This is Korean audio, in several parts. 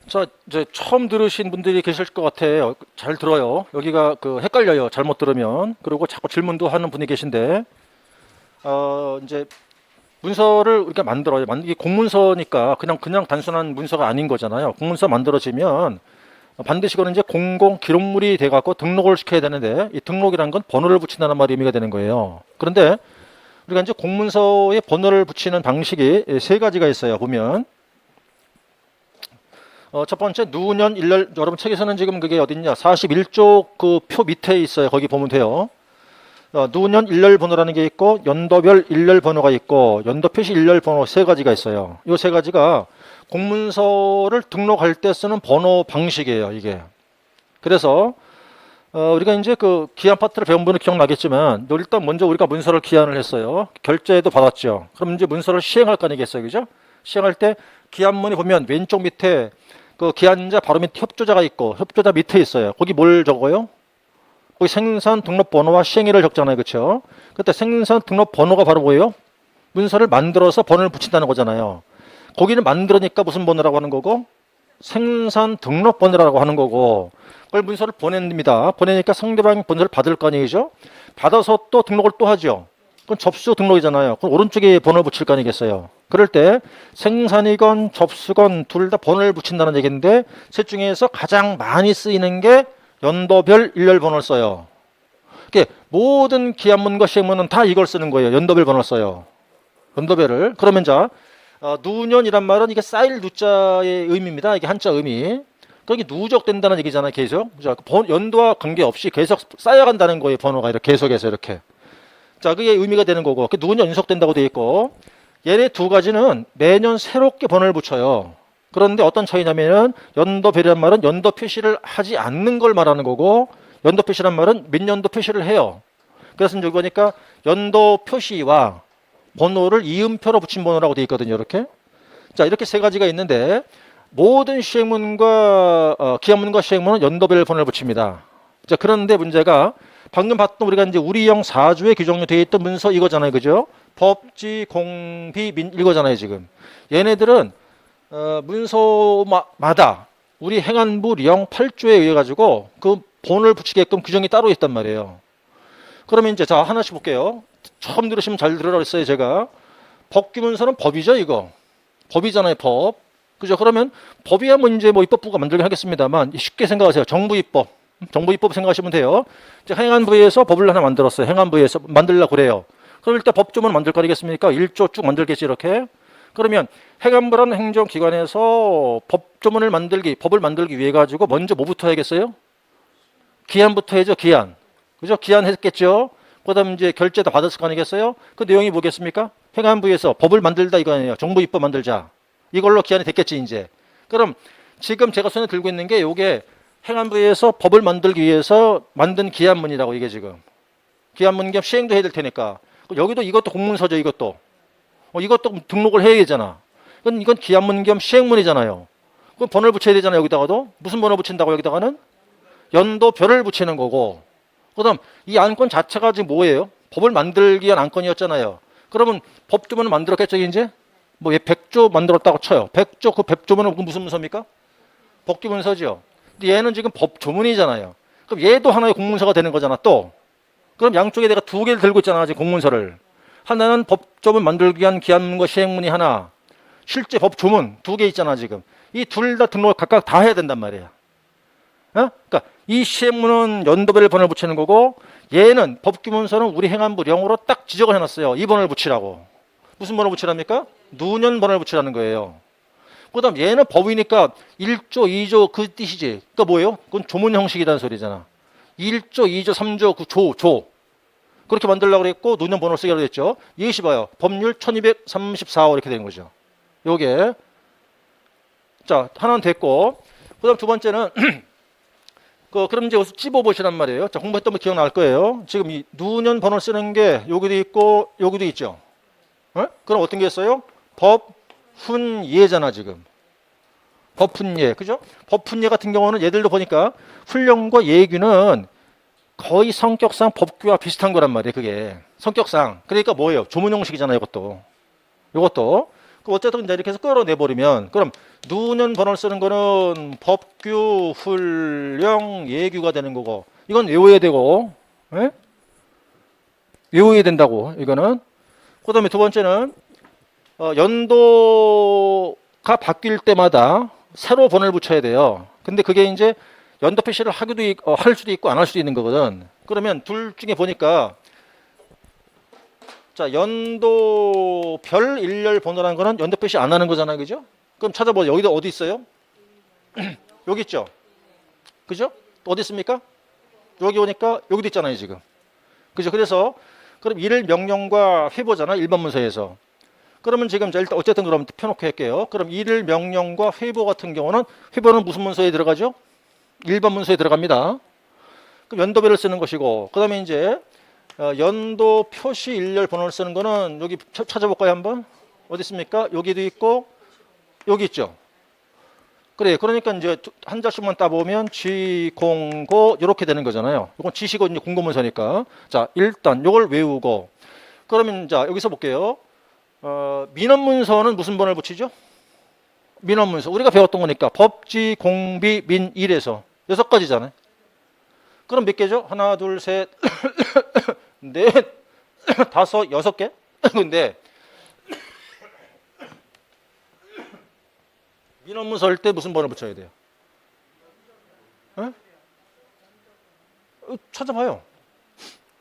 자, 이제 처음 들으신 분들이 계실 것 같아요. 잘 들어요. 여기가 헷갈려요. 잘못 들으면. 그리고 자꾸 질문도 하는 분이 계신데, 이제 문서를 우리가 만들어요. 이게 공문서니까 그냥 단순한 문서가 아닌 거잖아요. 공문서 만들어지면 반드시 그는 이제 공공 기록물이 돼갖고 등록을 시켜야 되는데, 이 등록이라는 건 번호를 붙인다는 말이 의미가 되는 거예요. 그런데 우리가 이제 공문서에 번호를 붙이는 방식이 세 가지가 있어요. 보면. 첫 번째 누년 일렬, 여러분 책에서는 지금 그게 어딨냐 41쪽 그 표 밑에 있어요. 거기 보면 돼요. 누년 일렬 번호라는 게 있고 연도별 일렬 번호가 있고 연도 표시 일렬 번호 세 가지가 있어요. 이 세 가지가 공문서를 등록할 때 쓰는 번호 방식이에요. 이게. 그래서 우리가 이제 그 기한 파트를 배운 분은 기억나겠지만 일단 먼저 우리가 문서를 기한을 했어요. 결제도 받았죠. 그럼 이제 문서를 시행할 거 아니겠어요. 그죠? 시행할 때 기한문이 보면 왼쪽 밑에 그 기한자 바로 밑에 협조자가 있고 협조자 밑에 있어요. 거기 뭘 적어요? 거기 생산 등록 번호와 시행일을 적잖아요. 그렇죠? 그때 생산 등록 번호가 바로 뭐예요? 문서를 만들어서 번호를 붙인다는 거잖아요. 거기는 만들으니까 무슨 번호라고 하는 거고 생산 등록 번호라고 하는 거고 그걸 문서를 보냅니다. 보내니까 상대방이 번호를 받을 거 아니죠? 받아서 또 등록을 또 하죠. 그건 접수 등록이잖아요. 그럼 오른쪽에 번호를 붙일 거 아니겠어요? 그럴 때 생산이건 접수건 둘 다 번호를 붙인다는 얘기인데 셋 중에서 가장 많이 쓰이는 게 연도별 일렬 번호를 써요. 모든 기한문과 시행문은 다 이걸 쓰는 거예요. 연도별 번호를 써요. 연도별을. 그러면 자, 누년이란 말은 이게 쌓일 누자의 의미입니다. 이게 한자 의미. 그게 누적된다는 얘기잖아요. 계속. 연도와 관계없이 계속 쌓여간다는 거예요. 번호가 이렇게 계속해서 이렇게. 자, 그게 의미가 되는 거고. 누년 연속된다고 되어 있고. 얘네 두 가지는 매년 새롭게 번호를 붙여요. 그런데 어떤 차이냐면은 연도별이란 말은 연도 표시를 하지 않는 걸 말하는 거고 연도 표시란 말은 민년도 표시를 해요. 그래서 여기 보니까 연도 표시와 번호를 이음표로 붙인 번호라고 되어 있거든요. 이렇게. 자, 이렇게 세 가지가 있는데 모든 시행문과 기한문과 시행문은 연도별 번호를 붙입니다. 자, 그런데 문제가 방금 봤던 우리가 이제 우리형 4주에 규정이 되어 있던 문서 이거잖아요. 그죠? 법지, 공비, 민 이거잖아요. 지금. 얘네들은 문서마다 우리 행안부령 8조에 의해 가지고 그 번호를 붙이게끔 규정이 따로 있단 말이에요. 그러면 이제 자 하나씩 볼게요. 처음 들으시면 잘 들으라고 했어요. 제가 법규문서는 법이죠. 이거 법이잖아요. 법. 그죠? 그러면 법이야 뭐 이제 뭐 입법부가 만들긴 하겠습니다만 쉽게 생각하세요. 정부 입법. 정부 입법 생각하시면 돼요. 이제 행안부에서 법을 하나 만들었어요. 행안부에서 만들려고 그래요. 그럼 일단 법조문 만들 거 아니겠습니까? 1조 쭉 만들겠지 이렇게. 그러면 행안부라는 행정기관에서 법조문을 만들기, 법을 만들기 위해 가지고 먼저 뭐부터 해야겠어요? 기한부터 해야죠. 기한. 그죠? 기한 했겠죠. 그다음 이제 결제도 받았을 거 아니겠어요? 그 내용이 뭐겠습니까? 행안부에서 법을 만들다 이거 아니에요. 정부 입법 만들자. 이걸로 기한이 됐겠지 이제. 그럼 지금 제가 손에 들고 있는 게 요게 행안부에서 법을 만들기 위해서 만든 기한문이라고 이게 지금. 기한문 겸 시행도 해야 될 테니까. 여기도 이것도 공문서죠. 이것도. 이것도 등록을 해야 되잖아. 이건 기한문 겸 시행문이잖아요. 그럼 번호를 붙여야 되잖아요. 여기다가도. 무슨 번호 붙인다고 여기다가는? 연도별을 붙이는 거고. 그다음 이 안건 자체가 지금 뭐예요? 법을 만들기 위한 안건이었잖아요. 그러면 법조문을 만들었겠죠 이제? 뭐 100조 만들었다고 쳐요. 100조 그 100조문은 무슨 문서입니까? 법규문서죠. 근데 얘는 지금 법조문이잖아요. 그럼 얘도 하나의 공문서가 되는 거잖아 또. 그럼 양쪽에 내가 두 개를 들고 있잖아 지금 공문서를. 하나는 법조문 만들기 위한 기한문과 시행문이 하나. 실제 법조문 두 개 있잖아 지금. 이 둘 다 등록을 각각 다 해야 된단 말이야. 그러니까 이 시행문은 연도별 번호를 붙이는 거고 얘는 법규문서는 우리 행안부령으로 딱 지적을 해놨어요. 이 번호를 붙이라고. 무슨 번호 붙이랍니까? 누년 번호를 붙이라는 거예요. 그 다음 얘는 법이니까 1조, 2조 그 뜻이지. 그러니까 뭐예요? 그건 조문 형식이라는 소리잖아. 1조, 2조, 3조 그 조. 그렇게 만들려고 그랬고 누년 번호를 쓰기로 했죠. 이것이 봐요. 법률 1234호 이렇게 되는 거죠. 요게. 자, 하나는 됐고. 그 다음 두 번째는 그럼 이제 찝어보시란 말이에요. 자, 공부했던 거 기억날 거예요. 지금 이 누년 번호를 쓰는 게 여기도 있고 여기도 있죠. 그럼 어떤 게 있어요? 법훈예잖아 지금. 법훈예. 그죠? 법훈예 같은 경우는 얘들도 보니까 훈령과 예규는 거의 성격상 법규와 비슷한 거란 말이에요. 그게. 성격상. 그러니까 뭐예요? 조문 형식이잖아요. 이것도. 그 어쨌든 이제 이렇게 해서 끌어내버리면 그럼 누년 번호를 쓰는 거는 법규, 훈령, 예규가 되는 거고 이건 외워야 되고 예? 외워야 된다고 이거는. 그 다음에 두 번째는 연도가 바뀔 때마다 새로 번호를 붙여야 돼요. 근데 그게 이제 연도 표시를 할 수도 있고 안 할 수도 있는 거거든. 그러면 둘 중에 보니까 자 연도별 일렬 번호라는 거는 연도 표시 안 하는 거잖아요. 그죠? 그럼 찾아보세요. 여기도 어디 있어요? 여기 있죠? 그죠? 어디 있습니까? 여기 오니까 여기도 있잖아요 지금. 그죠? 그래서 그럼 일일 명령과 회보잖아 일반 문서에서. 그러면 지금 자 일단 어쨌든 그럼 펴놓고 할게요. 그럼 일일 명령과 회보 같은 경우는 회보는 무슨 문서에 들어가죠? 일반 문서에 들어갑니다. 그럼 연도별을 쓰는 것이고 그 다음에 이제 연도 표시 일렬 번호를 쓰는 거는 여기 찾아볼까요 한번? 어디 있습니까? 여기도 있고 여기 있죠. 그래 그러니까 이제 한 자씩만 따보면 G09 이렇게 되는 거잖아요. 이건 지시고 이제 공고문서니까. 자 일단 이걸 외우고 그러면 자 여기서 볼게요. 민원문서는 무슨 번호를 붙이죠? 민원문서 우리가 배웠던 거니까 법지, 공비, 민, 일에서 6가지잖아요. 그럼 몇 개죠? 하나, 둘, 셋, 넷, 다섯, 6개? 근데 민원문서 할 때 무슨 번호 붙여야 돼요? 에? 찾아봐요.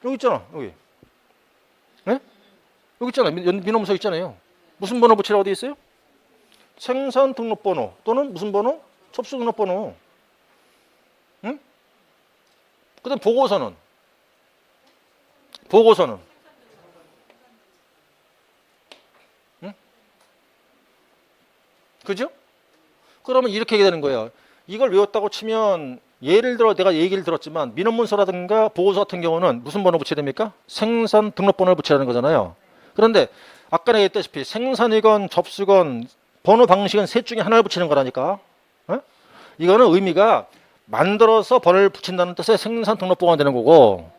여기 있잖아. 여기. 에? 여기 있잖아. 민원문서 있잖아요. 무슨 번호 붙이라고 어디 있어요? 생산 등록번호 또는 무슨 번호? 접수 등록번호. 응? 그 다음 보고서는? 응? 그죠? 그러면 이렇게 되는 거예요. 이걸 외웠다고 치면 예를 들어 내가 얘기를 들었지만 민원문서라든가 보고서 같은 경우는 무슨 번호 붙여야 됩니까? 생산 등록번호를 붙여야 하는 거잖아요. 그런데 아까 내가 얘기했다시피 생산이건 접수건 번호 방식은 셋 중에 하나를 붙이는 거라니까. 어? 이거는 의미가 만들어서 번호를 붙인다는 뜻의 생산 등록번호가 되는 거고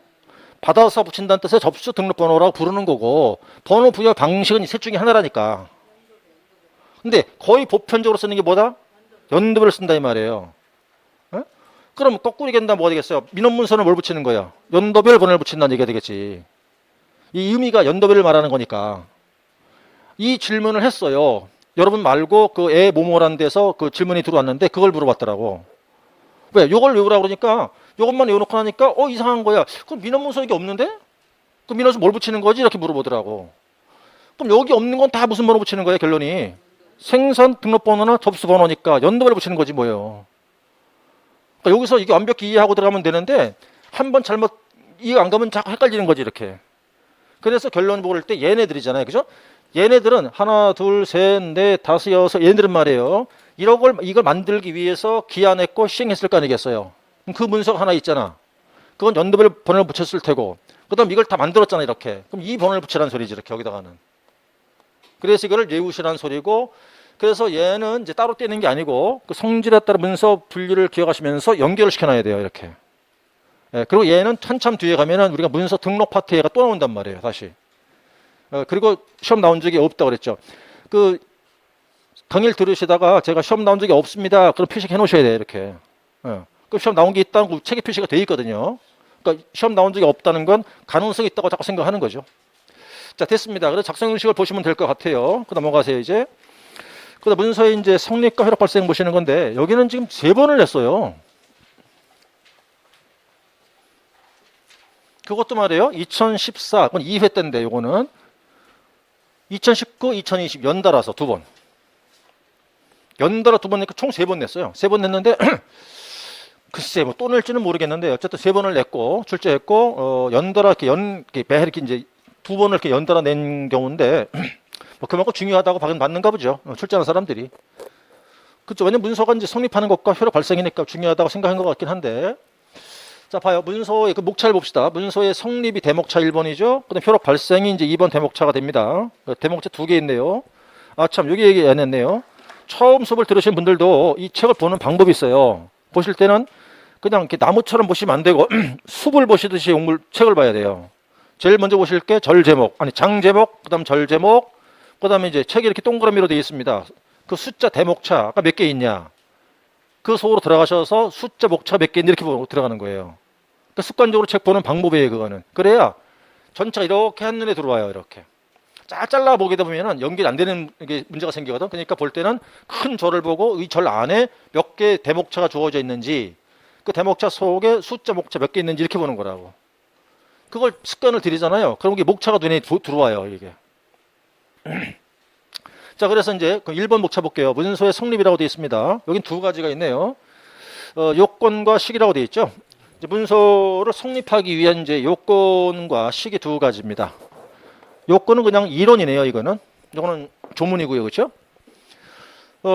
받아서 붙인다는 뜻의 접수 등록번호라고 부르는 거고 번호 부여 방식은 이 셋 중에 하나라니까. 근데 거의 보편적으로 쓰는 게 뭐다? 연도별을 쓴다 이 말이에요. 어? 그럼 거꾸로 얘기한다면 뭐가 되겠어요? 민원문서는 뭘 붙이는 거야? 연도별 번호를 붙인다는 얘기가 되겠지. 이 의미가 연도별을 말하는 거니까. 이 질문을 했어요. 여러분 말고 그 애 모모라는 데서 그 질문이 들어왔는데 그걸 물어봤더라고. 왜? 요걸 외우라고 그러니까 요것만 외워놓고 나니까 이상한 거야. 그럼 민원문서 이게 없는데? 그럼 민원문서 뭘 붙이는 거지? 이렇게 물어보더라고. 그럼 여기 없는 건 다 무슨 번호 붙이는 거야 결론이? 생산 등록번호나 접수번호니까 연도별 붙이는 거지 뭐예요. 그러니까 여기서 이게 완벽히 이해하고 들어가면 되는데 한번 잘못 이해 안 가면 자꾸 헷갈리는 거지 이렇게. 그래서 결론 볼 때 얘네들이잖아요. 그죠? 얘네들은 하나, 둘, 셋, 넷, 다섯, 여섯 얘네들은 말이에요. 이걸 만들기 위해서 기한했고 시행했을 거 아니겠어요. 그 문서가 하나 있잖아. 그건 연도별 번호를 붙였을 테고 그 다음 이걸 다 만들었잖아 이렇게. 그럼 이 번호를 붙이라는 소리지 이렇게 여기다가는. 그래서 이거를 외우시라는 소리고 그래서 얘는 이제 따로 떼는 게 아니고 그 성질에 따라 문서 분류를 기억하시면서 연결을 시켜놔야 돼요 이렇게. 예, 그리고 얘는 한참 뒤에 가면은 우리가 문서 등록 파트 얘가 또 나온단 말이에요 다시. 그리고 시험 나온 적이 없다고 그랬죠. 그 강의를 들으시다가 제가 시험 나온 적이 없습니다. 그럼 표시해 놓으셔야 돼요 이렇게. 그 시험 나온 게 있다는 책에 표시가 돼 있거든요. 그러니까 시험 나온 적이 없다는 건 가능성이 있다고 자꾸 생각하는 거죠. 자 됐습니다. 그래서 작성 형식을 보시면 될 것 같아요. 그 넘어가세요 이제. 그다음 문서에 이제 성립과 효력 발생 보시는 건데 여기는 지금 3번을 냈어요. 그것도 말이에요. 2014, 그건 2회 때인데 요거는 2019, 2020 연달아서 2번. 연달아 2번 내니까 총 3번 냈어요. 3번 냈는데 글쎄 뭐 또 낼지는 모르겠는데 어쨌든 3번을 냈고 출제했고 연달아 이렇게 매 이렇게 이제 2번을 이렇게 연달아 낸 경우인데 뭐 그만큼 중요하다고 받는가 보죠. 출제하는 사람들이. 그렇죠. 왜냐면 문서가 이제 성립하는 것과 효력 발생이니까 중요하다고 생각한 것 같긴 한데. 자, 봐요. 문서의 그 목차를 봅시다. 문서의 성립이 대목차 1번이죠. 그다음 효력 발생이 이제 2번 대목차가 됩니다. 대목차 2개 있네요. 아, 참, 여기 얘기 안 했네요. 처음 수업을 들으신 분들도 이 책을 보는 방법이 있어요. 보실 때는 그냥 이렇게 나무처럼 보시면 안 되고 숲을 보시듯이 책을 봐야 돼요. 제일 먼저 보실 게 절 제목, 아니 장 제목, 그다음 절 제목, 그 다음에 이제 책이 이렇게 동그라미로 되어 있습니다. 그 숫자 대목차가 몇 개 있냐. 그 속으로 들어가셔서 숫자 목차가 몇 개 있냐 이렇게 보고 들어가는 거예요. 그러니까 습관적으로 책 보는 방법이에요, 그거는. 그래야 전체가 이렇게 한눈에 들어와요, 이렇게. 쫙 잘라 보게 되면은 연결이 안 되는 게 문제가 생기거든. 그러니까 볼 때는 큰 절을 보고 이 절 안에 몇 개 대목차가 주어져 있는지, 그 대목차 속에 숫자 목차 몇 개 있는지 이렇게 보는 거라고. 그걸 습관을 들이잖아요. 그럼 이게 목차가 눈에 들어와요, 이게. 자, 그래서 이제 그 1번 목차 볼게요. 문서의 성립이라고 되어 있습니다. 여긴 두 가지가 있네요. 요건과 시기라고 되어 있죠. 이제 문서를 성립하기 위한 이제 요건과 시기 두 가지입니다. 요건은 그냥 이론이네요, 이거는. 이거는 조문이고요, 그렇죠?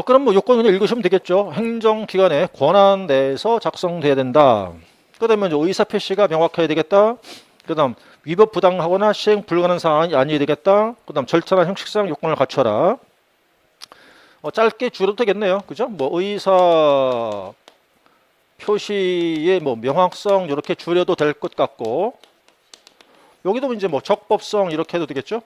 그럼 뭐 요건 그냥 읽으시면 되겠죠. 행정기관의 권한 내에서 작성돼야 된다. 그다음에 이제 의사 표시가 명확해야 되겠다. 그다음 위법 부당하거나 시행 불가능한 사항이 아니어야 되겠다. 그다음 절차나 형식상 요건을 갖춰라. 짧게 줄여도 되겠네요, 그죠? 뭐 의사 표시의 뭐 명확성 이렇게 줄여도 될 것 같고, 여기도 이제 뭐 적법성 이렇게 해도 되겠죠?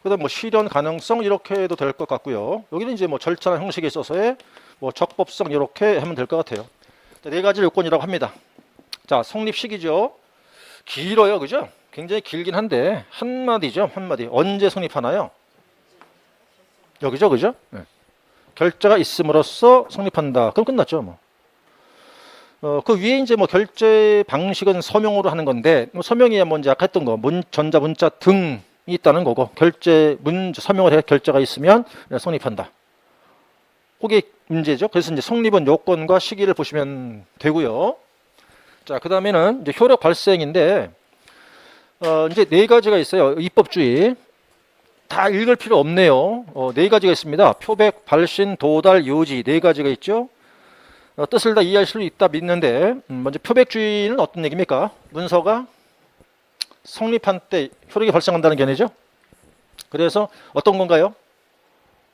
그다음 뭐 실현 가능성 이렇게 해도 될 것 같고요. 여기는 이제 뭐 절차나 형식에 있어서의 뭐 적법성 이렇게 하면 될 것 같아요. 네 가지 요건이라고 합니다. 자, 성립 시기죠. 길어요, 그죠? 굉장히 길긴 한데 한마디죠, 한마디. 언제 성립하나요? 여기죠, 그죠? 네. 결제가 있음으로써 성립한다. 그럼 끝났죠, 뭐. 그 위에 이제 뭐 결제 방식은 서명으로 하는 건데, 뭐 서명이야 뭐 이제 아까 했던 거, 전자, 문자 등이 있다는 거고, 결제 서명을 해 결제가 있으면 성립한다. 그게 문제죠. 그래서 이제 성립은 요건과 시기를 보시면 되고요. 자, 그 다음에는 이제 효력 발생인데, 이제 네 가지가 있어요. 입법주의. 다 읽을 필요 없네요. 네 가지가 있습니다. 표백, 발신, 도달, 요지 네 가지가 있죠. 뜻을 다 이해할 수 있다 믿는데, 먼저 표백주의는 어떤 얘기입니까? 문서가 성립한 때 효력이 발생한다는 견해죠. 그래서 어떤 건가요?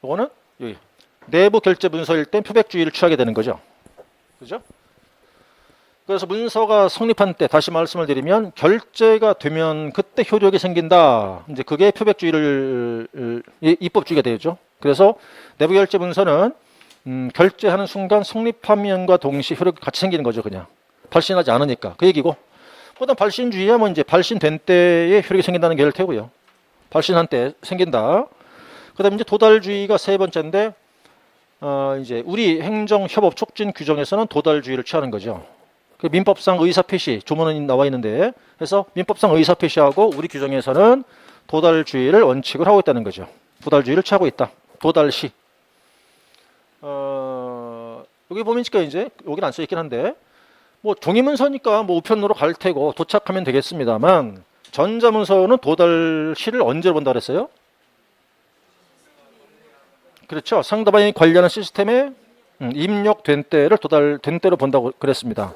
이거는 여기 내부 결제 문서일 땐 표백주의를 취하게 되는 거죠. 그죠? 그래서 문서가 성립한 때, 다시 말씀을 드리면 결제가 되면 그때 효력이 생긴다. 이제 그게 표백주의를 입법주의가 되죠. 그래서 내부 결제 문서는 결제하는 순간 성립하면과 동시에 효력이 같이 생기는 거죠, 그냥. 발신하지 않으니까. 그 얘기고. 그다음 발신주의야 뭐 이제 발신된 때에 효력이 생긴다는 게 될 테고요. 발신한 때 생긴다. 그다음 이제 도달주의가 세 번째인데, 이제 우리 행정협업 촉진 규정에서는 도달주의를 취하는 거죠. 그 민법상 의사표시 조문은 나와 있는데, 그래서 민법상 의사표시하고 우리 규정에서는 도달주의를 원칙을 하고 있다는 거죠. 도달주의를 취하고 있다. 도달시. 여기 보면 이제 여기는 안 써 있긴 한데, 뭐 종이문서니까 뭐 우편으로 갈 테고 도착하면 되겠습니다만, 전자문서는 도달시를 언제 본다 그랬어요? 그렇죠. 상대방이 관리하는 시스템에 입력된 때를 도달된 때로 본다고 그랬습니다.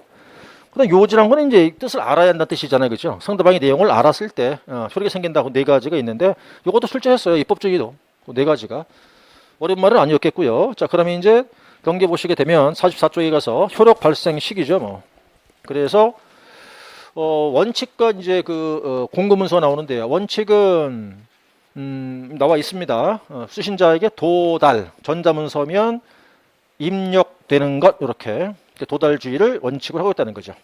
그다음 요지란 거는 이제 뜻을 알아야 한다는 뜻이잖아요, 그렇죠? 상대방이 내용을 알았을 때 효력이 생긴다고 네 가지가 있는데, 이것도 출제했어요, 입법주의도. 네 가지가 어려운 말은 아니었겠고요. 자, 그러면 이제 경계 보시게 되면 44쪽에 가서 효력 발생 시기죠, 뭐. 그래서 원칙과 이제 그 공고문서 나오는데요. 원칙은 나와 있습니다. 수신자에게 도달, 전자문서면 입력되는 것, 이렇게 도달주의를 원칙으로 하고 있다는 거죠.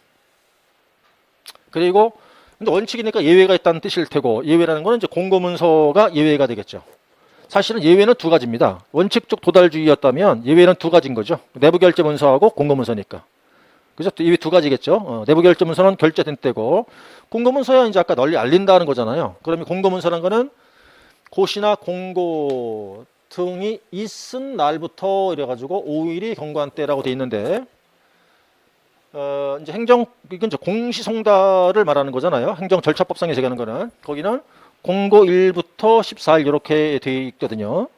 그리고 근데 원칙이니까 예외가 있다는 뜻일 테고, 예외라는 거는 이제 공고문서가 예외가 되겠죠. 사실은 예외는 두 가지입니다. 원칙적 도달주의였다면 예외는 두 가지인 거죠. 내부결제문서하고 공고문서니까. 그죠? 예외 두 가지겠죠. 내부결제문서는 결제된 때고, 공고문서야 이제 아까 널리 알린다는 거잖아요. 그러면 공고문서라는 거는 고시나 공고 등이 있은 날부터 이래가지고 5일이 경과한 때라고 돼 있는데, 이제 이건 이제 공시송달을 말하는 거잖아요. 행정절차법상에서 얘기하는 거는. 거기는 공고일부터 14일 이렇게 돼 있거든요.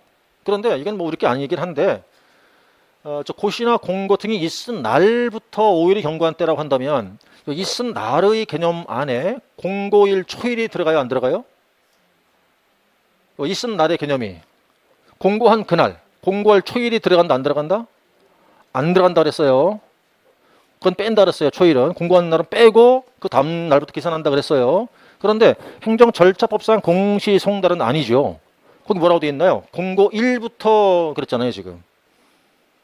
그런데 이건 뭐 우리 게 아니긴 한데, 저 고시나 공고 등이 있은 날부터 5일이 경과한 때라고 한다면, 있은 날의 개념 안에 공고일 초일이 들어가요, 안 들어가요? 있은 날의 개념이 공고한 그날, 공고할 초일이 들어간다, 안 들어간다? 안 들어간다 그랬어요. 그건 뺀다 그랬어요. 초일은 공고한 날은 빼고 그 다음 날부터 계산한다 그랬어요. 그런데 행정절차법상 공시송달은 아니죠. 거기 뭐라고 되어 있나요? 공고 1부터 그랬잖아요, 지금.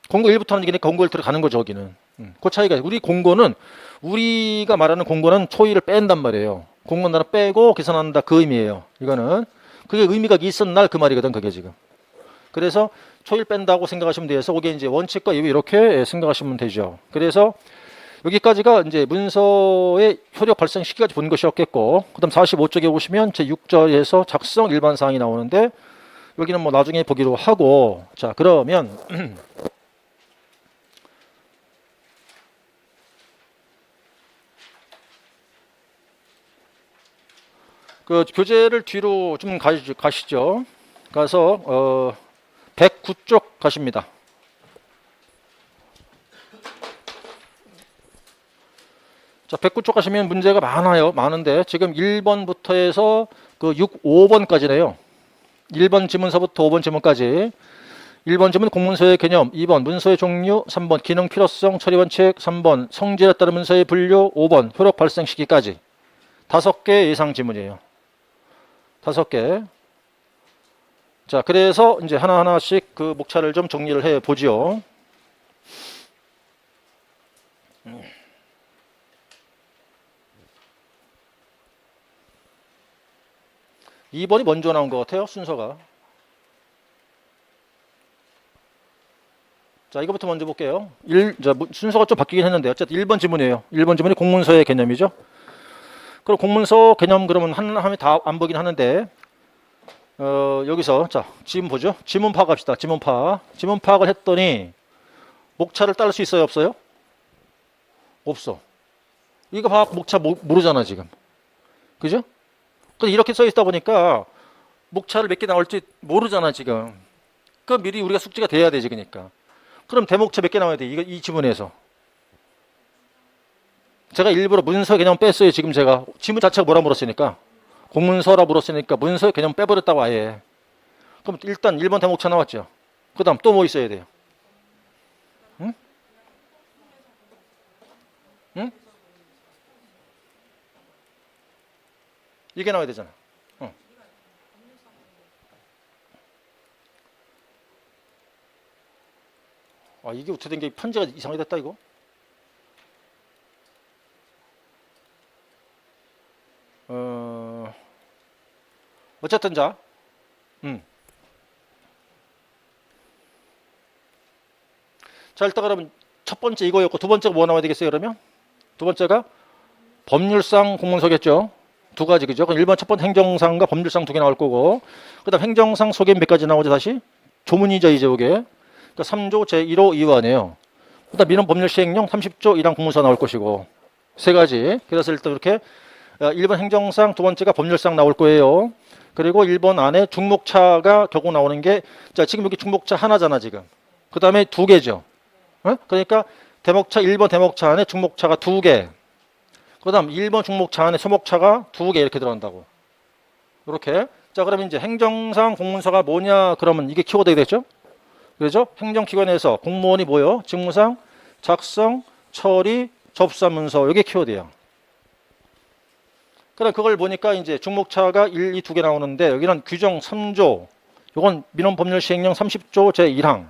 공고 1부터 하는 얘기니까 공고 1 들어가는 거죠, 여기는. 그 차이가, 우리 공고는, 우리가 말하는 공고는 초이를 뺀단 말이에요. 공고는 빼고 계산한다, 그 의미예요. 이거는. 그게 의미가 있었는 날 그 말이거든, 그게 지금. 그래서 초일 뺀다고 생각하시면 돼서, 그게 이제 원칙과 예외 이렇게 생각하시면 되죠. 그래서 여기까지가 이제 문서의 효력 발생 시기까지 본 것이었겠고, 그 다음 45쪽에 보시면 제 6절에서 작성 일반 사항이 나오는데, 여기는 뭐 나중에 보기로 하고, 자, 그러면, 그 교재를 뒤로 좀 가시죠. 가서, 109쪽 가십니다. 자, 109쪽 가시면 문제가 많은데, 지금 1번부터 해서 그 5번까지네요. 1번 지문서부터 5번 지문까지. 1번 지문 공문서의 개념, 2번 문서의 종류, 3번 기능 필요성 처리 원칙, 3번 성질에 따른 문서의 분류, 5번 효력 발생 시기까지. 5개 예상 지문이에요. 5개. 자, 그래서 이제 하나하나씩 그 목차를 좀 정리를 해 보지요. 2번이 먼저 나온 것 같아요, 순서가. 자, 이거부터 먼저 볼게요. 순서가 좀 바뀌긴 했는데, 어쨌든 1번 지문이에요. 1번 지문이 공문서의 개념이죠. 그럼 공문서 개념 그러면 하면 다 안 보긴 하는데, 여기서, 자, 지문 보죠. 지문 파악합시다. 지문 파악. 지문 파악을 했더니, 목차를 따를 수 있어요, 없어요? 없어. 이거 파악 목차 모르잖아, 지금. 그죠? 근데 이렇게 써 있다 보니까, 목차를 몇 개 나올지 모르잖아, 지금. 그 미리 우리가 숙지가 돼야 되지, 그러니까. 그럼 대목차 몇 개 나와야 돼? 이 지문에서. 제가 일부러 문서 개념 뺐어요. 지금 제가 지문 자체가 뭐라 물었으니까 공문서라 물었으니까 문서 개념 빼버렸다고 아예. 그럼 일단 1번 대목차 나왔죠. 그 다음 또 뭐 있어야 돼요? 응? 응? 이게 나와야 되잖아. 응. 아, 이게 어떻게 된 게 편지가 이상하게 됐다 이거. 어쨌든 자, 자, 일단 그러면 첫 번째 이거였고 두 번째가 뭐 나와야 되겠어요? 그러면 두 번째가 법률상 공문서겠죠. 두 가지 그죠? 그럼 1번 첫 번째 행정상과 법률상 두 개 나올 거고, 그다음 행정상 소개 몇 가지 나오죠? 다시 조문이죠, 이제 이게. 그러니까 3조 제1호 2호안이에요. 그다음 민원 법률 시행령 30조 1항 공문서 나올 것이고, 세 가지. 그래서 일단 이렇게 1번 행정상, 두 번째가 법률상 나올 거예요. 그리고 1번 안에 중목차가 결국 나오는 게, 자, 지금 여기 중목차 하나잖아, 지금. 그 다음에 두 개죠. 그러니까 대목차 1번 대목차 안에 중목차가 두 개. 그 다음 1번 중목차 안에 소목차가 두 개 이렇게 들어간다고. 이렇게. 자, 그러면 이제 행정상 공문서가 뭐냐? 그러면 이게 키워드가 되겠죠? 그렇죠? 행정기관에서 공무원이 뭐요? 직무상 작성, 처리, 접수한 문서. 이게 키워드예요. 그럼 그걸 보니까 이제 중목차가 1, 2, 2개 나오는데, 여기는 규정 3조, 요건 민원법률 시행령 30조 제1항.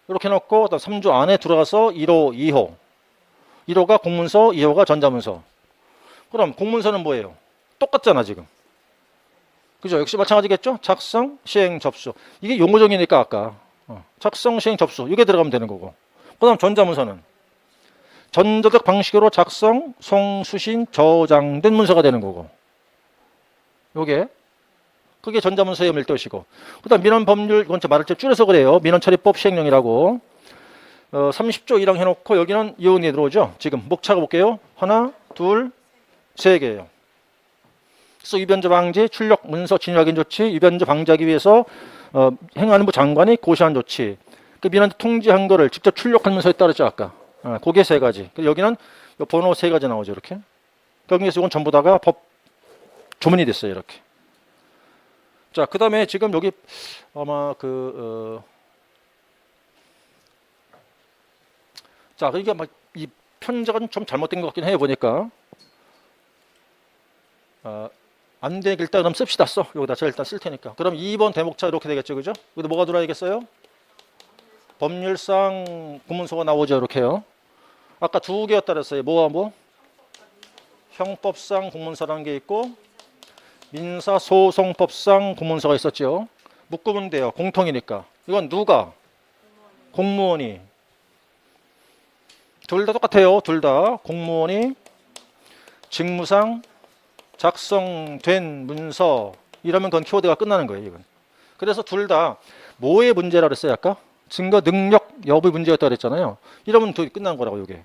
이렇게 놓고 3조 안에 들어가서 1호, 2호. 1호가 공문서, 2호가 전자문서. 그럼 공문서는 뭐예요? 똑같잖아, 지금. 그죠? 역시 마찬가지겠죠? 작성, 시행, 접수. 이게 용어정이니까 아까. 작성, 시행, 접수. 이게 들어가면 되는 거고. 그 다음 전자문서는 전자적 방식으로 작성, 송수신, 저장된 문서가 되는 거고. 요게. 그게 전자문서의 밀도시고. 그 다음 민원법률, 이건 말을 좀 줄여서 그래요. 민원처리법 시행령이라고. 30조 1항 해놓고 여기는 이혼이 들어오죠. 지금 목차가 볼게요. 하나, 둘, 세 개예요. 그래서 위변조 방지, 출력 문서 진위 확인 조치, 위변조 방지하기 위해서 행안부 장관이 고시한 조치. 그 민원 통지한 거를 직접 출력한 문서에 따르죠, 아까. 그게 세 가지. 여기는 번호 세 가지 나오죠, 이렇게. 여기에서 이건 전부 다가 법 조문이 됐어요, 이렇게. 자, 그 다음에 지금 여기 아마 자, 이게 막 이 편자가 좀 잘못된 것 같긴 해요, 보니까. 안 되길 일단 그럼 씁시다. 써. 여기다 제가 일단 쓸 테니까. 그럼 2번 대목차 이렇게 되겠죠. 그죠? 여기다 뭐가 들어야겠어요? 법률상 구문서가 나오죠. 이렇게요. 아까 두 개였다 그랬어요. 뭐와 뭐? 형법상 공문서라는 게 있고 민사소송법상 공문서가 있었죠. 묶으면 돼요. 공통이니까. 이건 누가? 공무원이. 둘 다 똑같아요. 둘 다 공무원이 직무상 작성된 문서 이러면 그건 키워드가 끝나는 거예요. 이건. 그래서 둘 다 뭐의 문제라 그랬어요? 아까? 증거 능력 여부의 문제였다고 그랬잖아요. 이러면 끝난 거라고 이게.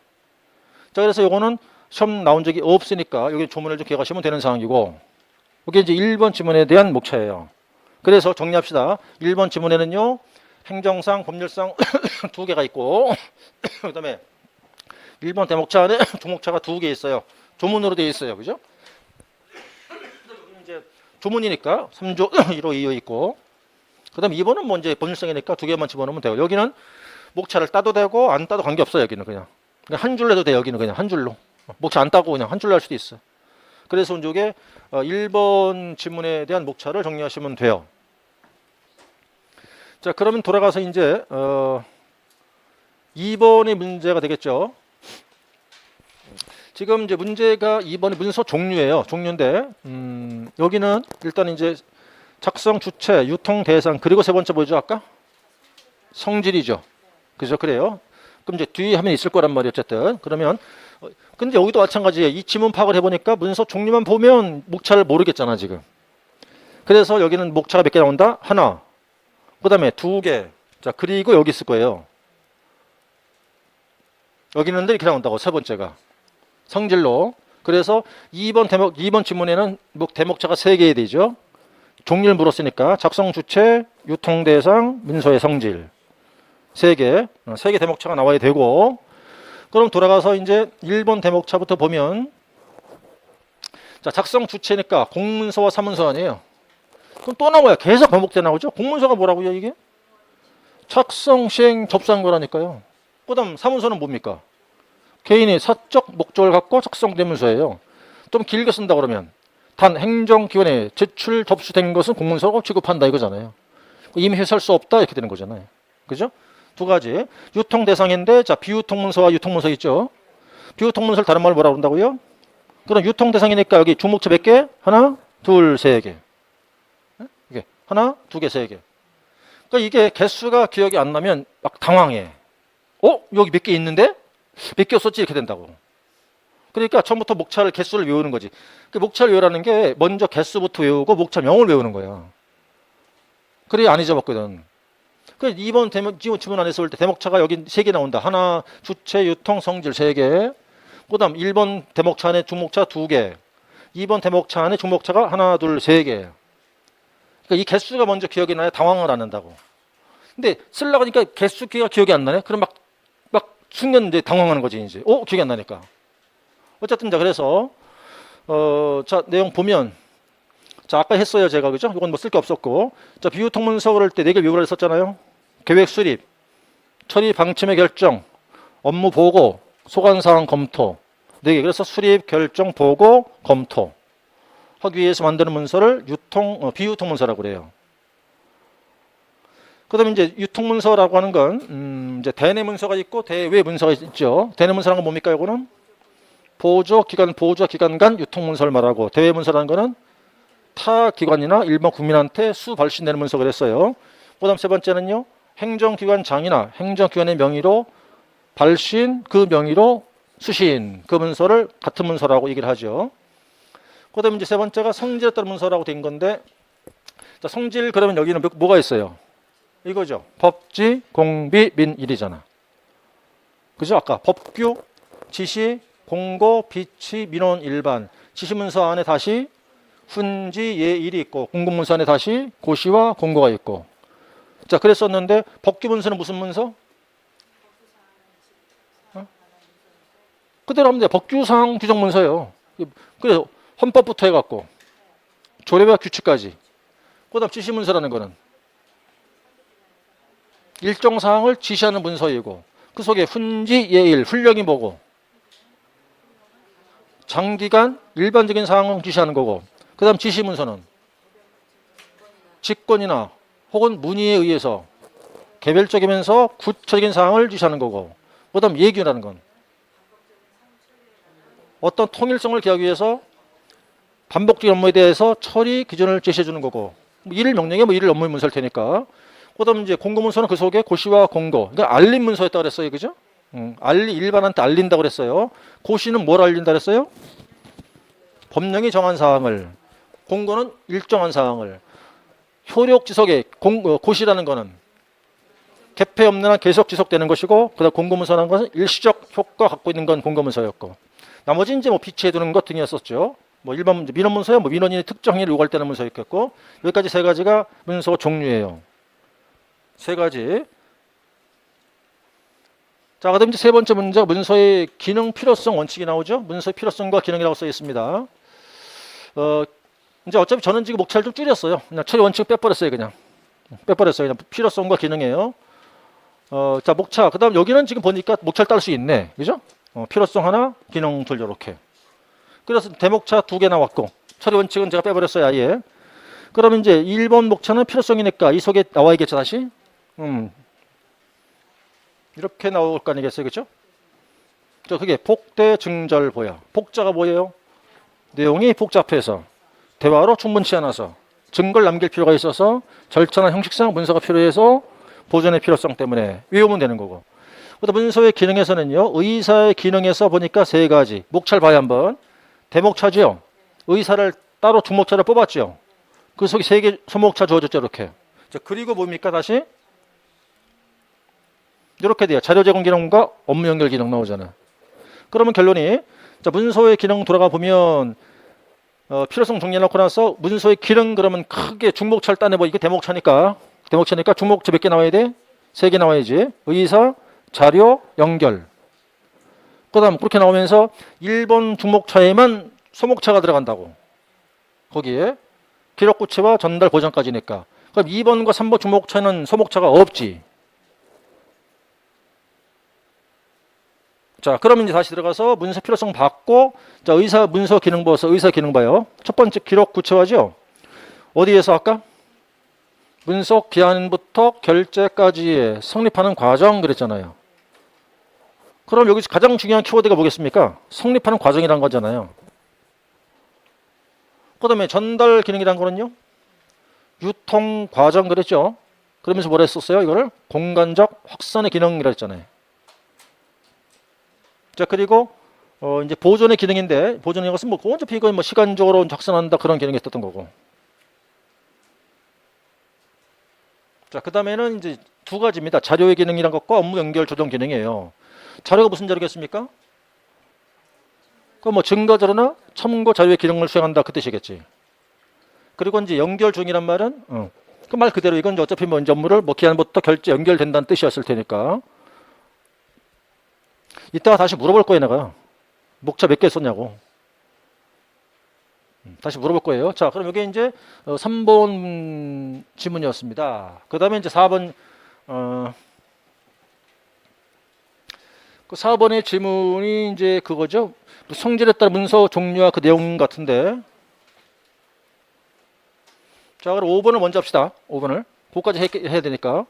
자, 그래서 요거는 시험 나온 적이 없으니까 여기 조문을 좀 기억하시면 되는 상황이고 이게 이제 1번 지문에 대한 목차예요. 그래서 정리합시다. 1번 지문에는요. 행정상, 법률상 두 개가 있고 그다음에 1번 대목차 안에 조목차가 두 개 있어요. 조문으로 되어 있어요. 그죠? 이제 조문이니까 3조 1호 2호 있고 그다음 2번은 뭐 이제 법률상이니까 두 개만 집어넣으면 돼요. 여기는 목차를 따도 되고 안 따도 관계없어요. 여기는 그냥 한 줄로 해도 돼요. 여기는 그냥 한 줄로. 목차 안 따고 그냥 한 줄로 할 수도 있어. 그래서 이쪽에 1번 지문에 대한 목차를 정리하시면 돼요. 자, 그러면 돌아가서 이제 2번의 문제가 되겠죠. 지금 이제 문제가 2번의 문서 종류예요. 종류인데 여기는 일단 이제 작성 주체, 유통 대상 그리고 세 번째 뭐죠 아까? 성질이죠. 그죠? 그래요. 그럼 이제 뒤에 하면 있을 거란 말이에요. 어쨌든 그러면 근데 여기도 마찬가지예요. 이 지문 파악을 해보니까 문서 종류만 보면 목차를 모르겠잖아 지금. 그래서 여기는 목차가 몇 개 나온다? 하나. 그 다음에 두 개. 자, 그리고 여기 있을 거예요. 여기 있는데 이렇게 나온다고 세 번째가. 성질로. 그래서 2번 지문에는 대목차가 세 개야 되죠. 종류를 물었으니까 작성 주체, 유통 대상, 문서의 성질. 세 개 대목차가 나와야 되고 그럼 돌아가서 이제 1번 대목차부터 보면 자, 작성 주체니까 공문서와 사문서 아니에요. 그럼 또 나와요. 계속 반복돼 나오죠. 공문서가 뭐라고요 이게? 작성, 시행, 접수한 거라니까요. 그 다음 사문서는 뭡니까? 개인이 사적 목적을 갖고 작성된 문서예요. 좀 길게 쓴다 그러면 단 행정기관에 제출 접수된 것은 공문서로 취급한다 이거잖아요. 이미 해설할 수 없다 이렇게 되는 거잖아요. 그죠? 두 가지. 유통 대상인데 자, 비유통문서와 유통문서 있죠. 비유통문서를 다른 말로 뭐라고 그런다고요? 그럼 유통 대상이니까 여기 주목차 몇 개? 하나, 둘, 세 개. 이게 하나, 두 개, 세 개. 그러니까 이게 개수가 기억이 안 나면 막 당황해. 여기 몇 개 있는데? 몇 개 썼지? 이렇게 된다고. 그러니까 처음부터 목차를 개수를 외우는 거지. 그 목차를 외우라는 게 먼저 개수부터 외우고 목차명을 외우는 거야. 그래야 안 잊어먹거든. 그 2번 지문 안에서 볼 때 대목차가 여기 세 개 나온다. 하나, 주체, 유통, 성질 세 개. 그 다음 1번 대목차 안에 중목차 두 개. 2번 대목차 안에 중목차가 하나, 둘, 세 개. 그러니까 이 개수가 먼저 기억이 나야 당황을 안 한다고. 근데 쓰려고 하니까 개수가 기억이 안 나네? 그럼 막 순간 이제 당황하는 거지, 이제. 기억이 안 나니까. 어쨌든, 자, 그래서, 자, 내용 보면, 자, 아까 했어요, 제가. 그죠? 이건 뭐 쓸 게 없었고. 자, 비유통문서 그럴 때 4개 요구를 했었잖아요. 계획 수립, 처리 방침의 결정, 업무 보고, 소관사항 검토. 4개. 그래서 수립, 결정, 보고, 검토. 하기 위해서 만드는 문서를 비유통문서라고 그래요. 그 다음에 이제 유통문서라고 하는 건, 이제 대내문서가 있고 대외문서가 있죠. 대내문서라는 건 뭡니까, 이거는? 보조기관 간 유통문서를 말하고, 대외문서라는 거는 타 기관이나 일반 국민한테 수발신되는 문서 그랬어요. 그 다음 세 번째는요, 행정기관장이나 행정기관의 명의로 발신, 그 명의로 수신, 그 문서를 같은 문서라고 얘기를 하죠. 그 다음에 이제 세 번째가 성질에 따른 문서라고 된 건데, 자, 성질 그러면 여기는 뭐가 있어요? 이거죠. 법지, 공비, 민일이잖아. 그죠? 아까 법규, 지시, 공고, 비치, 민원, 일반. 지시문서 안에 다시 훈지, 예일이 있고 공고문서 안에 다시 고시와 공고가 있고. 자, 그랬었는데 법규문서는 무슨 문서? 그대로 하면 돼. 법규상 규정문서예요. 그래서 헌법부터 해갖고 조례와 규칙까지. 그 다음 지시문서라는 거는 일정 사항을 지시하는 문서이고 그 속에 훈지, 예일, 훈령이 뭐고 장기간 일반적인 상황을 지시하는 거고, 그 다음 지시문서는 직권이나 혹은 문의에 의해서 개별적이면서 구체적인 사항을 지시하는 거고, 그 다음 예규라는 건 어떤 통일성을 기하기 위해서 반복적인 업무에 대해서 처리 기준을 제시해 주는 거고, 일 명령에 일 업무 문서일 테니까. 그 다음 이제 공고문서는 그 속에 고시와 공고, 그러니까 알림 문서였다고 그랬어요. 그죠? 일반한테 알린다고 그랬어요. 고시는 뭘 알린다 그랬어요? 법령이 정한 사항을. 공고는 일정한 사항을. 효력 지속의 고시라는 거는 개폐 없는 한 계속 지속되는 것이고, 그다음 공고문서라는 것은 일시적 효과 갖고 있는 건 공고문서였고, 나머지 이제 뭐 비치해 두는 것 등이었었죠. 뭐 일반 민원문서야 뭐 민원인의 특정 행위를 요구할 때는 문서였겠고, 여기까지 세 가지가 문서 종류예요. 세 가지. 자, 그다음 이제 세 번째 문제가 문서의 기능 필요성 원칙이 나오죠. 문서의 필요성과 기능이라고 써 있습니다. 이제 어차피 저는 지금 목차를 좀 줄였어요. 그냥 처리 원칙 빼버렸어요. 그냥 필요성과 기능이에요. 자, 목차. 그다음 여기는 지금 보니까 목차를 따를 수 있네. 그죠? 필요성 하나, 기능 둘 이렇게. 그래서 대목차 2개 나왔고, 처리 원칙은 제가 빼버렸어요. 아예. 그러면 이제 1번 목차는 필요성이니까 이 속에 나와야겠죠. 다시. 이렇게 나올 거 아니겠어요. 그죠? 그게 복대 증절 보야. 복자가 뭐예요? 내용이 복잡해서 대화로 충분치 않아서 증거를 남길 필요가 있어서 절차나 형식상 문서가 필요해서 보존의 필요성 때문에 외우면 되는 거고. 그다음 문서의 기능에서는요. 의사의 기능에서 보니까 세 가지. 목차를 봐야 한번. 대목차죠. 의사를 따로 중목차를 뽑았죠. 그 속에 세 개 소목차 주어졌죠. 이렇게. 자, 그리고 뭡니까 다시? 이렇게 돼요. 자료 제공 기능과 업무 연결 기능 나오잖아. 그러면 결론이, 자, 문서의 기능 돌아가 보면 필요성 정리해놓고 나서 문서의 기능 그러면 크게 중목차를 따내고, 이게 대목차니까 중목차 몇 개 나와야 돼? 3개 나와야지. 의사, 자료, 연결. 그 다음 그렇게 나오면서 1번 중목차에만 소목차가 들어간다고. 거기에 기록구체와 전달 보전까지니까. 그럼 2번과 3번 중목차는 소목차가 없지. 자, 그러면 이제 다시 들어가서 문서 필요성 받고, 자, 의사 문서 기능 봐서 의사 기능 봐요. 첫 번째 기록 구체화죠. 어디에서 할까? 문서 기한부터 결제까지 성립하는 과정 그랬잖아요. 그럼 여기서 가장 중요한 키워드가 뭐겠습니까? 성립하는 과정이란 거잖아요. 그 다음에 전달 기능이란 거는요. 유통 과정 그랬죠. 그러면서 뭐라 했었어요? 이거를 공간적 확산의 기능이라 했잖아요. 자, 그리고 이제 보존의 기능인데, 보존의 것은 뭐 어차피 이건 뭐 시간적으로 확산한다 그런 기능이 있었던 거고. 자, 그 다음에는 이제 두 가지입니다. 자료의 기능이란 것과 업무 연결 조정 기능이에요. 자료가 무슨 자료겠습니까? 그 뭐 증거 자료나 첨부 자료의 기능을 수행한다 그 뜻이겠지. 그리고 이제 연결 중이란 말은 그 말 그대로 이건 어차피 뭐 이제 업무를 뭐 기한부터 결제 연결된다는 뜻이었을 테니까. 이따가 다시 물어볼 거예요, 내가. 목차 몇 개 썼냐고. 다시 물어볼 거예요. 자, 그럼 이게 이제 3번 지문이었습니다. 그 다음에 이제 4번, 그 4번의 지문이 이제 그거죠. 성질에 따른 문서 종류와 그 내용 같은데. 자, 그럼 5번을 먼저 합시다. 5번을. 그거까지 해야 되니까.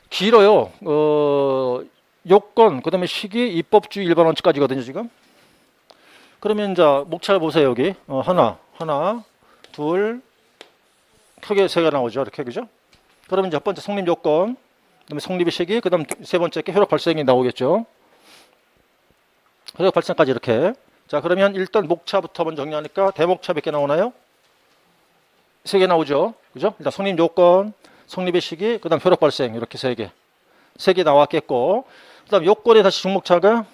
길어요. 요건, 그 다음에 시기, 입법주의 일반 원칙까지거든요, 지금. 그러면 이제 목차 보세요, 여기. 하나, 둘, 크게 세 개 나오죠, 이렇게, 그죠? 그러면 이제 첫 번째 성립 요건, 그 다음에 성립의 시기, 그 다음 세 번째 효력 발생이 나오겠죠. 효력 발생까지 이렇게. 자, 그러면 일단 목차부터 먼저 정리하니까 대목차 몇 개 나오나요? 3개 나오죠, 그죠? 일단 성립 요건, 성립의 시기, 그 다음 효력 발생, 이렇게 3개. 3개 나왔겠고, 그 다음 요건에 다시 중목차가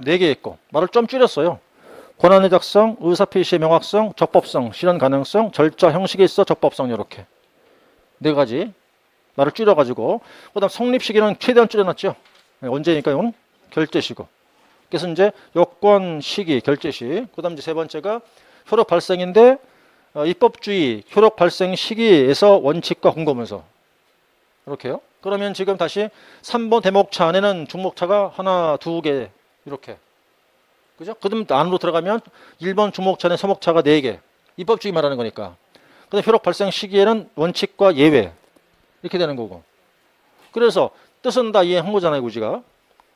4개 있고, 말을 좀 줄였어요. 권한의 작성, 의사표시의 명확성, 적법성, 실현 가능성, 절차 형식에 있어 적법성, 이렇게 4가지 말을 줄여가지고, 그 다음 성립 시기는 최대한 줄여놨죠. 언제니까요? 결제시고. 그래서 이제 요건, 시기, 결제시. 그 다음 이제 세 번째가 효력 발생인데, 입법주의, 효력 발생 시기에서 원칙과 공고문서. 이렇게요. 그러면 지금 다시 3번 대목차 안에는 중목차가 하나, 2개, 이렇게. 그죠? 그다음 안으로 들어가면 1번 주목차는 서목차가 4개. 입법주의 말하는 거니까. 그다음 효력 발생 시기에는 원칙과 예외. 이렇게 되는 거고. 그래서 뜻은 다 이해한 거잖아요, 우리가.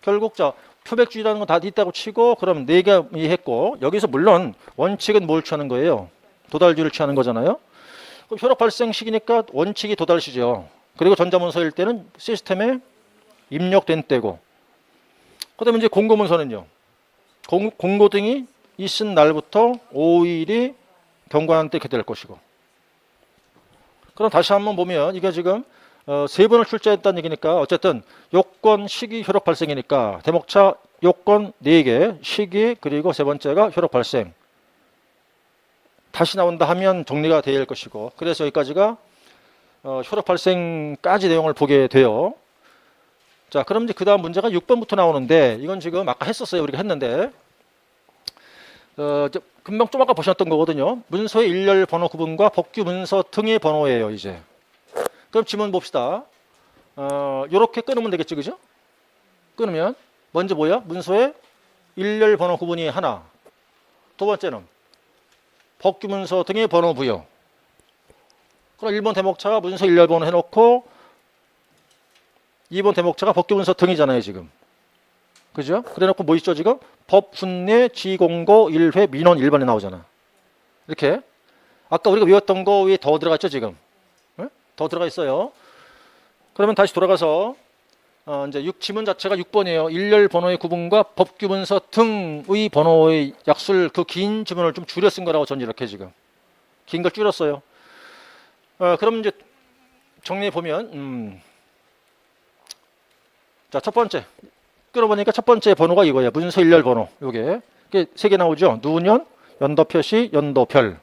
결국 자 표백주의라는 건 다 있다고 치고 그럼 4개 이해했고 여기서 물론 원칙은 뭘 취하는 거예요? 도달주의를 취하는 거잖아요. 그럼 효력 발생 시기니까 원칙이 도달시죠. 그리고 전자문서일 때는 시스템에 입력된 때고. 그다음에 이제 공고문서는요. 공고 등이 있은 날부터 5일이 경과한 때 이렇게 될 것이고. 그럼 다시 한번 보면 이게 지금 3번을 출제했다는 얘기니까 어쨌든 요건, 시기, 효력 발생이니까 대목차 요건 4개, 시기 그리고 세 번째가 효력 발생. 다시 나온다 하면 정리가 되어야 할 것이고 그래서 여기까지가 효력 발생까지 내용을 보게 돼요. 자, 그럼 이제 그 다음 문제가 6번부터 나오는데 이건 지금 아까 했었어요. 우리가 했는데 금방 좀 아까 보셨던 거거든요. 문서의 일렬 번호 구분과 법규 문서 등의 번호예요. 이제 그럼 지문 봅시다. 요렇게 끊으면 되겠죠, 그죠? 끊으면 먼저 뭐야? 문서의 일렬 번호 구분이 하나. 두 번째는 법규 문서 등의 번호 부여. 그럼 1번 대목차가 문서 일렬 번호 해놓고 2번 대목차가 법규 문서 등이잖아요, 지금. 그죠? 그래 놓고 뭐 있죠, 지금? 법, 훈례, 지공고, 1회, 민원 1번에 나오잖아. 이렇게. 아까 우리가 외웠던 거 위에 더 들어갔죠, 지금? 네? 더 들어가 있어요. 그러면 다시 돌아가서 이제 지문 자체가 6번이에요. 일렬 번호의 구분과 법규 문서 등의 번호의 약술 그 긴 지문을 좀 줄여 쓴 거라고 전 이렇게 지금. 긴 걸 줄였어요. 그럼 이제 정리해 보면 자, 첫 번째. 끌어보니까 첫 번째 번호가 이거예요. 문서 일렬 번호. 요게. 이게 3개 나오죠. 누년, 연도 표시, 연도 별.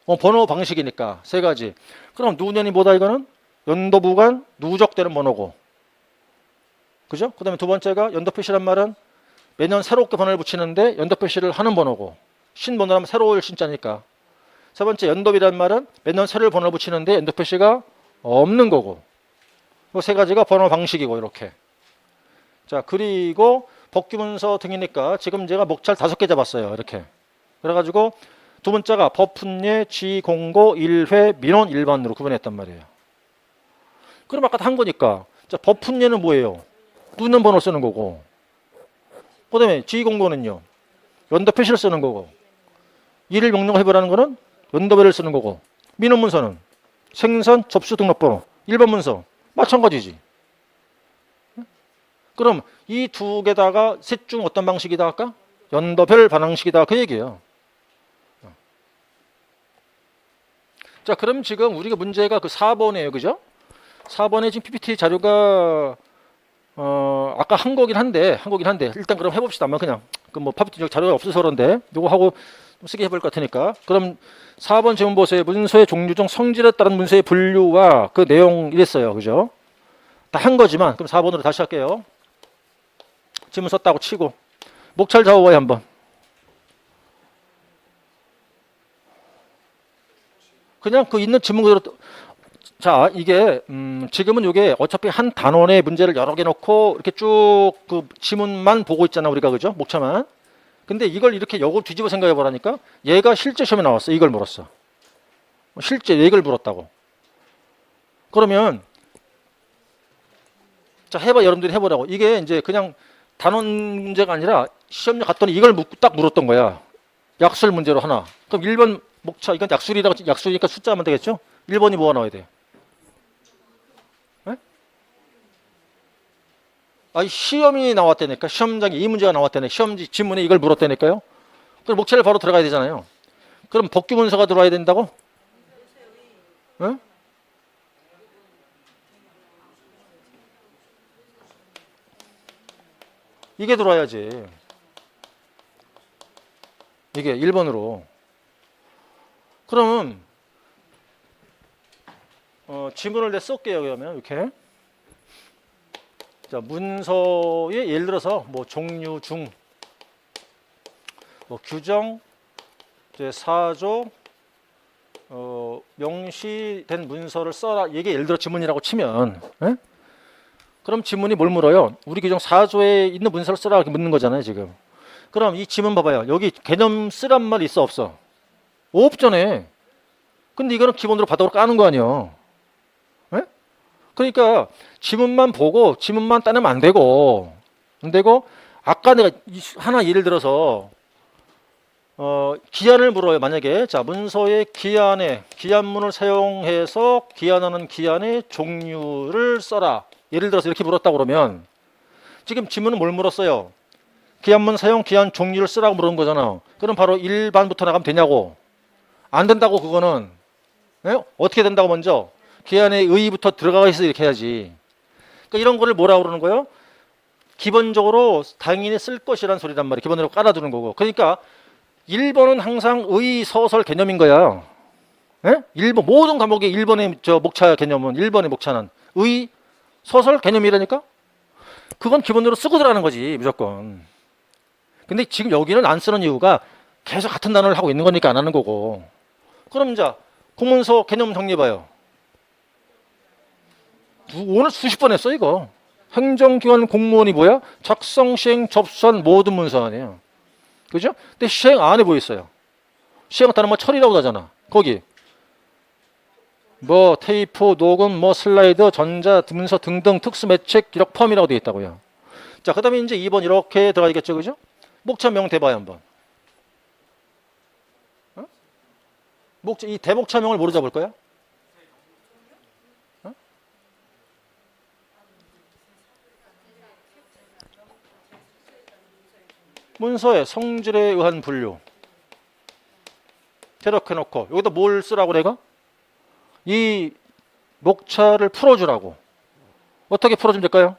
번호 방식이니까 3가지. 그럼 누년이 뭐다 이거는? 연도 부관 누적되는 번호고. 그죠? 그 다음에 두 번째가 연도 표시란 말은 매년 새롭게 번호를 붙이는데 연도 표시를 하는 번호고. 신번호라면 새로울 신자니까. 세 번째 연도비란 말은 매년 새로운 번호를 붙이는데 연도 표시가 없는 거고. 이 3가지가 번호 방식이고 이렇게. 자, 그리고 법규 문서 등이니까 지금 제가 목차를 5개 잡았어요. 이렇게. 그래가지고 두 번째가 법, 훈례, 지, 공고, 1회, 민원 1번으로 구분했단 말이에요. 그럼 아까 한 거니까. 자, 법, 훈례는 뭐예요? 누는 번호 쓰는 거고. 그 다음에 지, 공고는요. 연도 표시를 쓰는 거고. 일일 명령해보라는 거는 연도별을 쓰는 거고. 민원 문서는 생선, 접수 등록번호. 1번 문서. 마찬가지지. 그럼 이 2개다가 셋 중 어떤 방식이다 할까? 연도별 반항식이다 그 얘기예요. 자, 그럼 지금 우리가 문제가 그 4번이에요. 그죠? 4번에 지금 PPT 자료가 아까 한 거긴 한데 일단 그럼 해봅시다. 그냥 그 뭐 PPT 자료가 없어서 그런데 이거 하고 쓰게 해볼 것 같으니까. 그럼 4번 지문 보세요. 문서의 종류 중 성질에 따른 문서의 분류와 그 내용 이랬어요. 그죠? 다 한 거지만 그럼 4번으로 다시 할게요. 지문 썼다고 치고 목차를 잡아봐요 한번. 그냥 그 있는 지문 그대로. 자, 이게 지금은 이게 어차피 한 단원의 문제를 여러 개 놓고 이렇게 쭉 그 지문만 보고 있잖아 우리가. 그죠? 목차만. 근데 이걸 이렇게 역으로 뒤집어 생각해 보라니까. 얘가 실제 시험에 나왔어. 이걸 물었어. 실제 이걸 물었다고. 그러면 자, 해봐. 여러분들이 해보라고. 이게 이제 그냥 단원 문제가 아니라 시험에 갔더니 이걸 딱 물었던 거야. 약술 문제로 하나. 그럼 1번 목차, 이건 약술이니까 숫자하면 되겠죠? 1번이 뭐가 나와야 돼요? 네? 아니, 시험이 나왔다니까. 시험장에 이 문제가 나왔다니까. 시험지 지문에 이걸 물었다니까요. 그럼 목차를 바로 들어가야 되잖아요. 그럼 법규 문서가 들어와야 된다고? 네? 이게 들어와야지. 이게 1번으로. 그러면 지문을 내 쓸게요. 그러면 이렇게. 자, 문서에 예를 들어서 뭐 종류 중 뭐 규정 이제 4조 명시된 문서를 써라. 이게 예를 들어 지문이라고 치면 에? 그럼 지문이 뭘 물어요? 우리 규정 4조에 있는 문서를 써라 이렇게 묻는 거잖아요, 지금. 그럼 이 지문 봐봐요. 여기 개념 쓰란 말 있어 없어? 없잖아요. 근데 이거는 기본으로 바닥으로 까는 거 아니에요. 예? 그러니까 지문만 보고 지문만 따내면 안 되고 아까 내가 하나 예를 들어서 기한을 물어요. 만약에 자 문서의 기한문을 사용해서 기한하는 기한의 종류를 써라. 예를 들어서 이렇게 물었다 그러면 지금 지문은 뭘 물었어요? 기한문 사용 기한 종류를 쓰라고 물은 거잖아. 그럼 바로 1반부터 나가면 되냐고. 안 된다고 그거는. 예? 어떻게 된다고 먼저? 기한의 의의부터 들어가 있어 이렇게 해야지. 그러니까 이런 거를 뭐라고 그러는 거예요? 기본적으로 당연히 쓸 것이란 소리란 말이에요. 기본으로 깔아두는 거고. 그러니까 1번은 항상 의, 서설 개념인 거야. 예? 1번 모든 과목의 1번의 목차 개념은 1번의 목차는 의, 서설 개념이라니까? 그건 기본으로 쓰고 들어가는 거지 무조건. 근데 지금 여기는 안 쓰는 이유가 계속 같은 단어를 하고 있는 거니까 안 하는 거고. 그럼 이제 공문서 개념 정리해봐요. 오늘 수십 번 했어 이거. 행정기관 공무원이 뭐야? 작성, 시행, 접수한 모든 문서 아니에요. 그죠? 근데 시행 안 해 보였어요. 시행 단어 뭐 처리라고 하잖아. 거기 뭐 테이프, 녹음, 뭐 슬라이드, 전자, 문서 등등 특수 매체 기록 펌이라고 되어 있다고요. 자, 그다음에 이제 2번 이렇게 들어가겠죠, 그죠? 목차명 대봐요 한번. 이 대목차명을 뭐로 잡을 거야? 문서의 성질에 의한 분류. 대략해놓고 여기다 뭘 쓰라고 내가? 이 목차를 풀어주라고. 어떻게 풀어주면 될까요?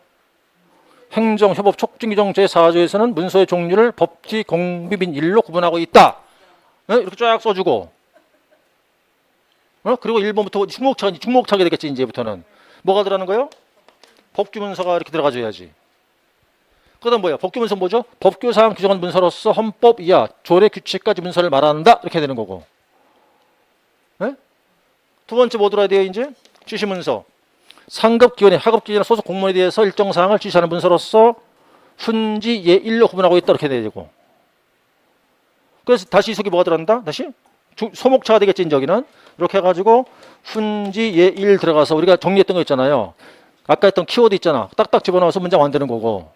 행정협업 촉진규정 제4조에서는 문서의 종류를 법지, 공비 및 일로 구분하고 있다. 이렇게 쫙 써주고. 그리고 1번부터 중목차게 되겠지. 이제부터는 뭐가 들어가는 거예요? 법규문서가 이렇게 들어가줘야지. 그 다음 뭐야? 법규문서 뭐죠? 법규사항 규정한 문서로서 헌법 이하 조례 규칙까지 문서를 말한다. 이렇게 되는 거고. 네? 두 번째 뭐 들어야 돼요? 이제 지시문서. 상급기관이 하급기관이나 소속 공무원에 대해서 일정 사항을 지시하는 문서로서 훈지, 예일로 구분하고 있다. 이렇게 돼야 되고. 그래서 다시 이 속에 뭐가 들어간다? 다시 소목차가 되겠지. 여기는 이렇게 해가지고 훈지, 예일 들어가서 우리가 정리했던 거 있잖아요. 아까 했던 키워드 있잖아. 딱딱 집어넣어서 문장 만드는 거고.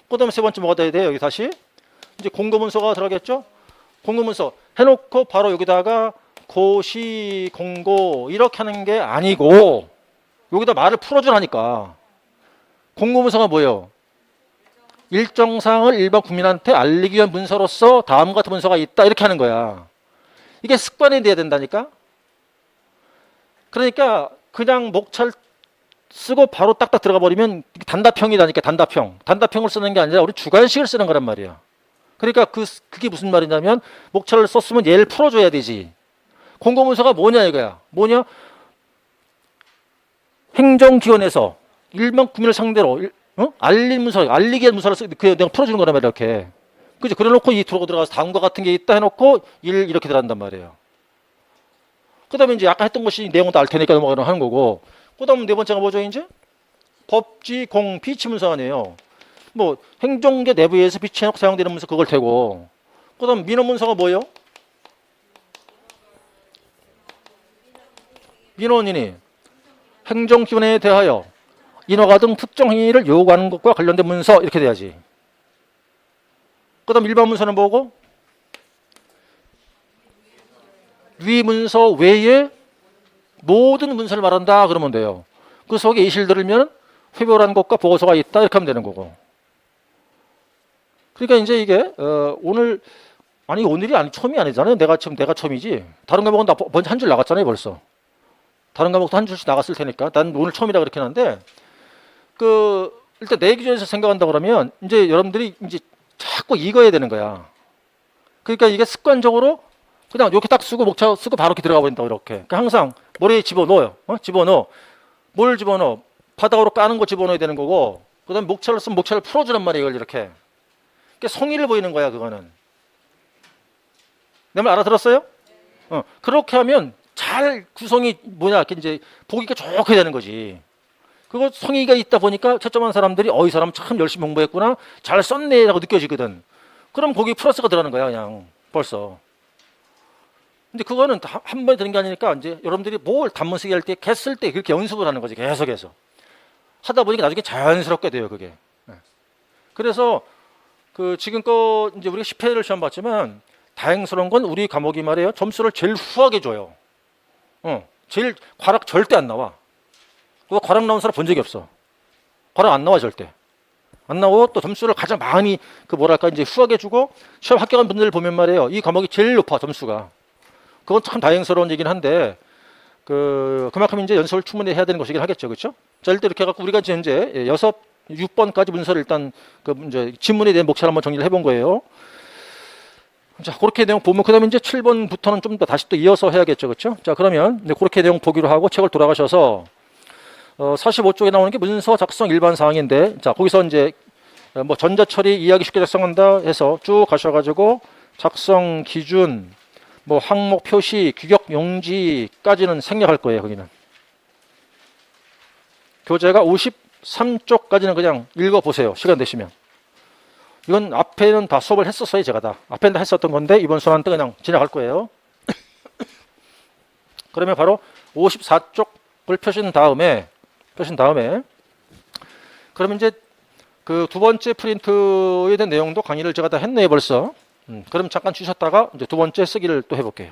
그 다음에 세 번째 뭐가 돼야 돼요? 여기 다시 이제 공고문서가 들어가겠죠? 공고문서 해놓고 바로 여기다가 고시, 공고 이렇게 하는 게 아니고 여기다 말을 풀어주라니까. 공고문서가 뭐예요? 일정사항을 일반 국민한테 알리기 위한 문서로서 다음과 같은 문서가 있다. 이렇게 하는 거야. 이게 습관이 돼야 된다니까. 그러니까 그냥 목차를 쓰고 바로 딱딱 들어가 버리면 단답형이라니까. 단답형을 쓰는 게 아니라 우리 주관식을 쓰는 거란 말이야. 그러니까 그게 무슨 말이냐면 목차를 썼으면 얘를 풀어줘야 되지. 공고문서가 뭐냐 이거야. 뭐냐? 행정기관에서 일반 국민을 상대로 알리기 위한 문서를 그냥 내가 풀어주는 거란 말이야. 이렇게. 그죠? 그래놓고 이 들어가서 다음과 같은 게 있다 해놓고 이렇게 들어간단 말이에요. 그 다음에 이제 아까 했던 것이 내용도 알 테니까 넘어가는 거고. 그 다음 네 번째가 뭐죠, 이제? 법지, 공, 비치 문서 아니에요. 뭐, 행정계 내부에서 비치해놓고 사용되는 문서 그걸 테고. 그 다음 민원 문서가 뭐예요? 민원인이 행정기관에 대하여 인허가 등 특정 행위를 요구하는 것과 관련된 문서 이렇게 돼야지. 그 다음 일반 문서는 뭐고? 위 문서 외에 모든 문서를 말한다 그러면 돼요. 그 속에 예시를 들면 회별한 것과 보고서가 있다 이렇게 하면 되는 거고. 그러니까 이제 이게 오늘이 처음이 아니잖아요. 내가 처음이지. 다른 과목은 나 먼저 한 줄 나갔잖아요 벌써. 다른 과목도 한 줄씩 나갔을 테니까. 난 오늘 처음이라 그렇게 하는데 일단 내 기준에서 생각한다 그러면 이제 여러분들이 이제 자꾸 읽어야 되는 거야. 그러니까 이게 습관적으로 그냥 이렇게 딱 쓰고 목차 쓰고 바로 이렇게 들어가 버린다 이렇게. 그러니까 항상 머리에 집어넣어요. 집어넣어. 뭘 집어넣어? 바닥으로 까는 거 집어넣어야 되는 거고. 그다음 목차를 쓰면 목차를 풀어주란 말이에요. 이걸 이렇게. 그러니까 성의를 보이는 거야 그거는. 내 말 알아들었어요? 그렇게 하면 잘 구성이 이렇게 이제 보기가 좋게 되는 거지. 그거 성의가 있다 보니까 채점한 사람들이 이 사람 참 열심히 공부했구나. 잘 썼네라고 느껴지거든. 그럼 거기 플러스가 들어가는 거야, 그냥 벌써. 근데 그거는 한 번에 되는 게 아니니까 이제 여러분들이 뭘 단문 쓰기 할 때, 했을 때 그렇게 연습을 하는 거지, 계속해서. 하다 보니까 나중에 자연스럽게 돼요, 그게. 네. 그래서 그 지금껏 이제 우리가 10회를 시험 봤지만 다행스러운 건 우리 과목이 말이에요. 점수를 제일 후하게 줘요. 제일 과락 절대 안 나와. 그거 과락 나온 사람 본 적이 없어. 과락 안 나와 절대. 안 나오고 또 점수를 가장 많이 그 뭐랄까 이제 후하게 주고 시험 합격한 분들 보면 말이에요. 이 과목이 제일 높아 점수가. 그건 참 다행스러운 얘기긴 한데 그만큼 이제 연습을 충분히 해야 되는 것이긴 하겠죠, 그렇죠? 자, 일단 이렇게 해갖고 우리가 이제 6번까지 문서를 일단 그 이제 지문에 대한 목차를 한번 정리를 해본 거예요. 자, 그렇게 내용 보면 그다음에 이제 7번부터는 좀 더 다시 또 이어서 해야겠죠, 그렇죠? 자, 그러면 네, 그렇게 내용 보기로 하고 책을 돌아가셔서 45쪽에 나오는 게 문서 작성 일반 사항인데, 자, 거기서 이제 뭐 전자처리 이해하기 쉽게 작성한다 해서 쭉 가셔가지고 작성 기준, 뭐 항목 표시, 규격 용지까지는 생략할 거예요, 거기는. 교재가 53쪽까지는 그냥 읽어보세요, 시간 되시면. 이건 앞에는 다 수업을 했었어요, 제가 다. 앞에는 다 했었던 건데 이번 수업한테 그냥 지나갈 거예요. 그러면 바로 54쪽을 펴신 다음에 그러면 이제 그 두 번째 프린트에 대한 내용도 강의를 제가 다 했네요, 벌써. 그럼 잠깐 쉬셨다가 이제 두 번째 쓰기를 또 해볼게요.